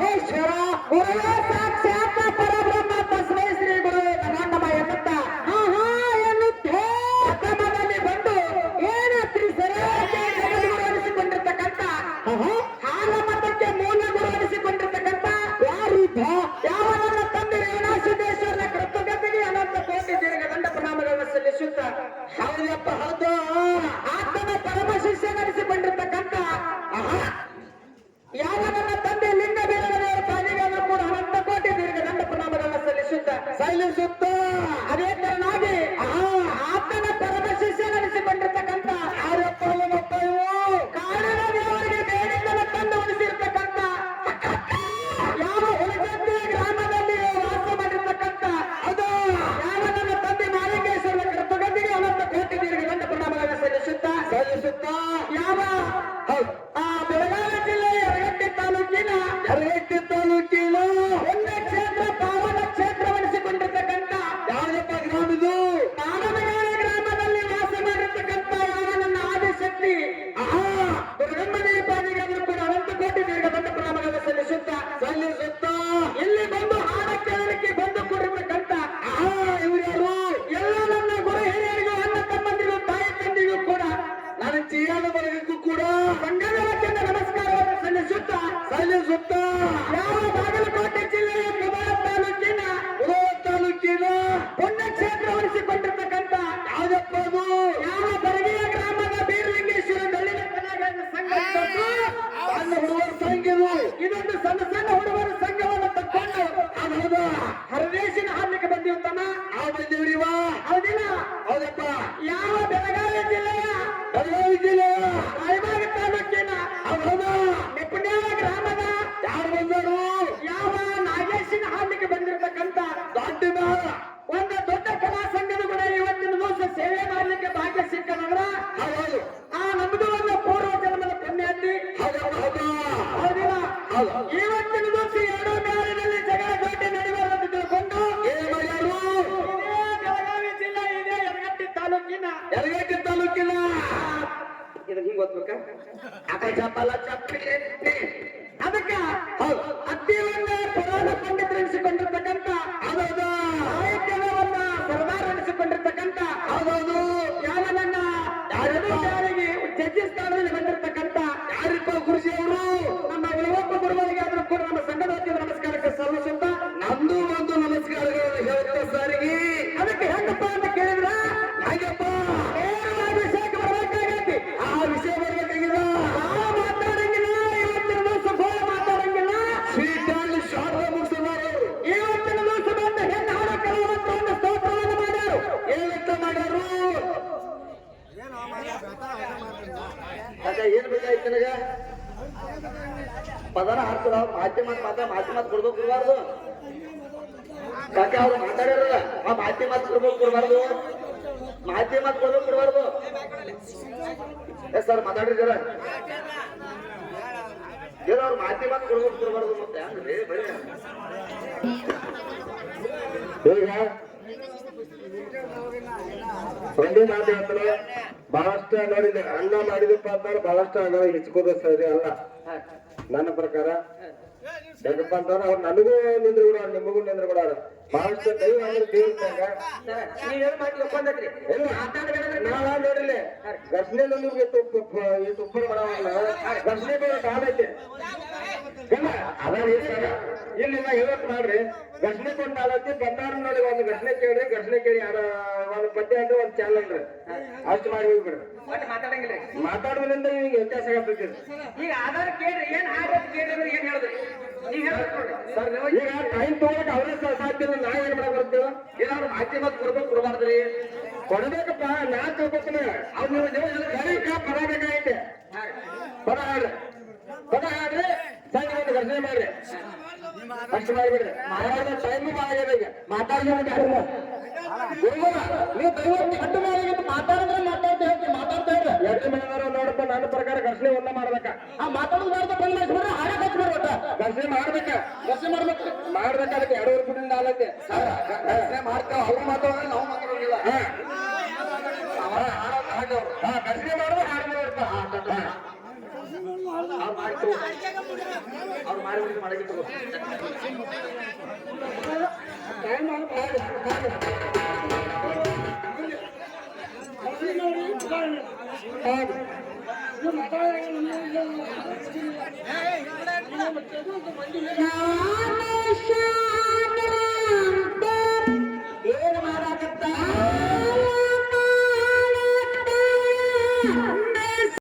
ಮಹೇಶ್ವರ ಗುರುವೇ ಸಾಕ್ಷಾತ್ ಪರಬ್ರಹ್ಮ ತಸ್ಮೈ ಶ್ರೀ ಗುರುವೇ ನಮಃ ಎನ್ನುತ್ತಾ ಎನ್ನುತ್ತೇ ಪ್ರಥಮದಲ್ಲಿ ಬಂದು ಏನತ್ರಿ ಸರಿಯಾಗಿ ಗುರು ಅನಿಸಿಕೊಂಡಿರ್ತಕ್ಕಂಥ ಹಾಲ ಮತಕ್ಕೆ ಮೂಲ ಗುರು ಅನಿಸಿಕೊಂಡಿರ್ತಕ್ಕಂಥ ಯಾರಿದ್ದ ಯಾವ ನನ್ನ ತಂದೆ ರೇವಣಸಿದ್ದೇಶ್ವರನ ಕೃತಜ್ಞತೆಗೆ ಅನಂತ ಕೋಟಿ ದೀರ್ಘ ದಂಡ ಪ್ರಣಾಮಗಳನ್ನು ಸಲ್ಲಿಸುತ್ತ ಹೌದಪ್ಪ ಹೌದು ಆತನ ಪರಮ ಶಿಷ್ಯನನಿಸಿಕೊಂಡಿರ್ತಕ್ಕಂಥ ಯಾವ ನನ್ನ ತಂದೆ ಲಿಂಗ ಬೀರದೇವರ ಪಾದಿಗಳನ್ನು ಕೂಡ ಅನಂತ ಕೋಟಿ ದೀರ್ಘ ದಂಡ ಪ್ರಣಾಮಗಳನ್ನು ಸಲ್ಲಿಸುತ್ತ ಅದೇ ತರನಾಗಿ ಆತನ ಪರಮ ಶಿಷ್ಯನನಿಸಿಕೊಂಡಿರ್ತಕ್ಕಂಥ ಕಾರಣ ದೇವರಿಗೆ ಬೇಡಿದ್ದನ್ನು ತಂದು ಉಳಿಸಿರ್ತಕ್ಕಂಥ ಯಾವ ಹುಲಗದ್ದೆ ಗ್ರಾಮದಲ್ಲಿ ವಾಸ ಮಾಡಿರ್ತಕ್ಕಂಥ ಅದು ಯಾವ ನನ್ನ ತಂದೆ ಮಾಲಿಂಗೇಶ್ವರನ ಕೃತಜ್ಞತೆಗೆ ಅನಂತ ಕೋಟಿ ದೀರ್ಘ ದಂಡ ಪ್ರಣಾಮಗಳನ್ನು ಸಲ್ಲಿಸುತ್ತ ಯಾವ ಬೆಳಗಾವಿ ಜಿಲ್ಲೆಯ ಯರಗಟ್ಟಿ ತಾಲೂಕಿನ ಪುಣ್ಯ ಕ್ಷೇತ್ರ ಪಾವನ ಕ್ಷೇತ್ರವೆನಿಸಿಕೊಂಡಿರ್ತಕ್ಕಂಥ ಯಾವ್ದಪ್ಪ ಗ್ರಾಮದು ಮಾನವಗಾರ ಗ್ರಾಮದಲ್ಲಿ ವಾಸ ಮಾಡಿರ್ತಕ್ಕಂಥ ಯಾವ ನನ್ನ ಆದಿಶಕ್ತಿ ಬ್ರಹ್ಮದೇಪಾದಿಗಳನ್ನು ಕೂಡ ಅನಂತ ಕೋಟಿ ದೀರ್ಘ ದಂಡ ಪ್ರಣಾಮಗಳನ್ನು ಸಲ್ಲಿಸುತ್ತ ಇಲ್ಲಿ ಬಂದು ಹಾಡ ಕೇಳಲಿಕ್ಕೆ ಬಂದು ಕೂಡಿರ್ತಕ್ಕಂಥ ಇವರ್ಯಾರು ಎಲ್ಲ ನನ್ನ ಗುರು ಹಿರಿಯರಿಗೂ ಅಣ್ಣ ತಮ್ಮಂದಿಗೂ ತಾಯಿ ತಂದಿಗೂ ಕೂಡ ನನ್ನ ಚೀಯಾದ ವರ್ಗಕ್ಕೂ ಕೂಡ ಸಂಘದ ವತಿಯಿಂದ ನಮಸ್ಕಾರವನ್ನು ಸಲ್ಲಿಸುತ್ತ ಯಾವ ಬಾಗಲಕೋಟೆ ಜಿಲ್ಲೆಯ ತಾಲೂಕಿನ ಪುಣ್ಯಕ್ಷೇತ್ರವನಿಸಿಕೊಂಡಿರ್ತಕ್ಕಂಥ ಯಾವ್ದಪ್ಪ ಅದು ಯಾವ ಬರಗಿಯ ಗ್ರಾಮದ ಬೀರಲಿಂಗೇಶ್ವರ ಬೆಳ್ಳಿನ ಹುಡುಗರ ಸಂಘವು ಇದೊಂದು ಸಣ್ಣ ಸಣ್ಣ ಹುಡುಗರ ಸಂಘವನ್ನು ತಕ್ಕೊಂಡು ಅದು ಹರದೇಶಿನ ಹಾಡ್ಲಿಕ್ಕೆ ಬಂದಿರ್ತಮ್ಮ ಬಂದಿವ್ರಿವ ಹೌದಿಲ್ಲ ಹೌದಪ್ಪ ಯಾವ ಬೆಳಗಾವಿ ಜಿಲ್ಲೆಯ ರಾಯಬಾಗ ತಾಲೂಕಿನ ನಿಪುಣ್ಯಾಳ ಗ್ರಾಮದ ಯಾರು ಬಂದರು ಯಾವ ನಾಗೇಶಿನ ಹಾಡ್ಲಿಕ್ಕೆ ಬಂದಿರತಕ್ಕಂಥ ಒಂದು ದೊಡ್ಡ ಕಲಾ ಸಂಘದ ಕೂಡ ಇವತ್ತಿನ ದಿವಸ ಸೇವೆ ಮಾಡಲಿಕ್ಕೆ ಭಾಗ್ಯ ಸಿಕ್ಕನಂದ್ರ ನಮ್ದು ಒಂದು ಪೂರ್ವ ಜನ್ಮದ ಪುಣ್ಯಾತಿ ಹೌದಿಲ್ಲ ಇವತ್ತಿನ ದಿವಸ ಎರಡೂ ಮೇಲಿನಲ್ಲಿ ಜಗಳ ದೊಡ್ಡ ನಡೆಯುವಂತ ತಿಳ್ಕೊಂಡು ಬೆಳಗಾವಿ ಜಿಲ್ಲೆ ಇದೆ ಯರಗಟ್ಟಿ ತಾಲೂಕಿನ ಇದು ಹಿಂಗ್ ಓದ್ಬೇಕ ಚಪ್ಪಲ ಚಪ್ಪಲಿ ಅದಕ್ಕ ಅತಿ ಒಂದು ಪುರಾಣ ಪಂಡಿತರೆನಿಸಿಕೊಂಡಿರ್ತಕ್ಕಂಥ ಸಾಹಿತ್ಯದ ಒಂದು ಸರ್ದಾರ ಎನಿಸಿಕೊಂಡಿರ್ತಕ್ಕಂಥ ಯಾವ ನನ್ನ ಯಾರಿಗೆ ಜಡ್ಜಿ ಸ್ಥಾನದಲ್ಲಿ ಬಂದಿರತಕ್ಕಂಥ ಯಾರಿಪ್ಪ ಗುರುಜಿ ಅವರು ನಮ್ಮ ಯುವಕ ಗುರುಗಳಿಗೆ ಆದ್ರೂ ಕೂಡ ನಮ್ಮ ಸಂಘದ ವತಿಯಿಂದ ನಮಸ್ಕಾರಕ್ಕೆ ಸಲ್ಲಿಸುತ್ತ ನಮ್ದು ಒಂದು ನಮಸ್ಕಾರಗಳನ್ನು ಹೇಳುತ್ತ ಸಾರಿಗೆ ಅದಕ್ಕೆ ಹೆಂಗಪ್ಪ ಅಂತ ಕೇಳಿದ್ರ ಹಾಗಪ್ಪ ವಿಷಯಕ್ಕೆ ಬರ್ಬೇಕಾಗೈತಿ ಆ ವಿಷಯ ಬರ್ಬೇಕಾಗಿಲ್ಲ ಮಾತಾಡಂಗಿಲ್ಲ ಇವತ್ತಿನ ದಿವಸ ಗೋಳ ಮಾತಾಡಂಗಿಲ್ಲ ಸ್ವೀಟ್ ಅಂಡ್ ಶಾರ್ಟ್ ಮುಗಿಸಿದಾರು ಇವತ್ತಿನ ದಿವಸ ಬಂದ ಹೆಣ್ಣು ಹಾಡ ಕಲಾವಂತರನ್ನು ಸ್ತೋತ್ರವನ್ನು ಮಾಡ್ಯಾರು ಏನಂತ ಮಾಡ್ಯಾರು ಏನ್ ಬೇಕಾಯ್ತು ನನಗ ಪದರ ಹಾಡ್ತಾರ ಮಾತಿ ಕೊಡ್ಬೇಕು ಕೊಡ್ಬಾರ್ದು ಕಾಕ ಅವ್ರು ಮಾತಾಡ್ಯಾರಲ್ಲ ಆ ಮಾತಿ ಮಾತು ಕೊಡ್ಬಾರ್ದು ಕೊಡ್ಬಾರ್ದು ಸರ್ ಮಾತಾಡಿದಾರ ಏನೋ ಅವ್ರು ಮಾತಿ ಮಾತು ಕೊಡ್ಬಾರ್ದು ಮತ್ತೆ ಹಂಗ್ರಿ ಬರೀ ಈಗ ಒಂದೇ ಮಾತು ಹೇಳ್ತಾರೆ ಬಹಳಷ್ಟು ನೋಡಿದ್ರೆ ಅನ್ನ ಮಾಡಿದಪ್ಪ ಅಂತಂದ್ರೆ ಬಹಳಷ್ಟು ಅನ್ನ ಹೆಚ್ಚಿಕೋದು ಸರಿ ಅಲ್ಲ ನನ್ನ ಪ್ರಕಾರ ಯಾಕಪ್ಪ ಅಂತಂದ್ರೆ ಅವ್ರು ನನಗೂ ನಿಂದ್ರು ಕೂಡ ನಿಮಗೂ ನಿಂದ್ರು ಕೂಡ ಬಹಳಷ್ಟು ದೈವ ಅಂದ್ರೆ ದೇವ್ರಂಗ ನಾಳ ನೋಡಿಲ್ಲ ಘರ್ಷಣೆ ನಿಮ್ಗೆ ತುಪ್ಪರ ಮಾಡಲ್ಲ ಘರ್ಷಣೆ ಕಾಲೈತೆ ಇಲ್ಲಿ ಹೇಳಕ್ ಮಾಡ್ರಿ ಘರ್ಷಣೆ ಕೊಂಡು ನಾಲ್ಕು ಬಂದಾರ ನೋಡಿ ಒಂದು ಘರ್ಷಣೆ ಕೇಳ್ರಿ ಘರ್ಷಣೆ ಕೇಳಿ ಒಂದು ಪದ್ಯ ಅಂದ್ರೆ ಒಂದ್ ಚಾನಲ್ ಅಲ್ರಿ ಅಷ್ಟು ಮಾಡಿ ಹೋಗ್ಬಿಡ್ರಿ ಮಾತಾಡೋದ್ರಿಂದ ಈಗ ವ್ಯತ್ಯಾಸ ಆಗ್ತೈತಿ ಈಗ ಆಧಾರ ಕೇಳ್ರಿ ಏನ್ ಕೇಳಿದ್ರೆ ಏನ್ ಹೇಳಿದ್ರಿ ಸರ್ ಈಗ ಟೈಮ್ ತಗೊಳಕ್ ಅವ್ರೇ ಸಾಧ್ಯ ನಾ ಏನ್ ಮಾಡಕ್ ಬರ್ತೇವ ಏನಾದ್ರು ಮಾಧ್ಯಮ ಕೊಡ್ಬಾರ್ದ್ರಿ ಕೊಡ್ಬೇಕಪ್ಪ ನಾ ತಿಳ್ಕೊತೀನಿ ಅವ್ರು ಪದ ಬೇಕಾಗೈತೆ ಪದ ಹಾಡ್ರಿ ಸಣ್ಣ ಒಂದು ಘರ್ಷಣೆ ಮಾಡ್ರಿ ಅಷ್ಟು ಮಾಡಿಬಿಡ್ರಿ ಮಾತಾಡೋ ಟೈಮು ಆಗ್ಯದ ಈಗ ಮಾತಾಡಿದ್ರೆ ನೀವು ದೈವತ್ತು ಹಟ್ಟು ಮಾಡಿ ಮಾತಾಡಿದ್ರೆ ಮಾತಾಡ್ತಾ ಇದ್ರೆ ಎರಡು ಮನೆಯವರು ನೋಡಪ್ಪ ನನ್ನ ಪ್ರಕಾರ ಘರ್ಷಣೆ ಒಂದ ಮಾಡ್ಬೇಕ ಮಾತಾಡೋದು ಮಾಡ್ತಾ ಬಂದ್ ಮಾಡಿಸ್ಬಿಡ್ರೆ ಹಾಗೆ ಹಚ್ಚಿ ಮಾಡ್ಬೇಕ ಘರ್ಷಣೆ ಮಾಡ್ಬೇಕು ಅದಕ್ಕೆ 2 ಫುಟಿಂದ ಆಲೈತೆ ಘರ್ಷಣೆ ಮಾಡ್ತೇವೆ ಅವ್ರು ಮಾತಾಡೋದ್ರೆ ನಾವು ಮಾತಾಡೋದಿಲ್ಲ ಘರ್ಷಣೆ ಮಾಡೋದು ಹಾಡು ಅವ್ರು ಮಾಡ್ತು ಅವ್ರು ಮಾಡಿ ಮಾಡಕ್ಕೆ ನಾ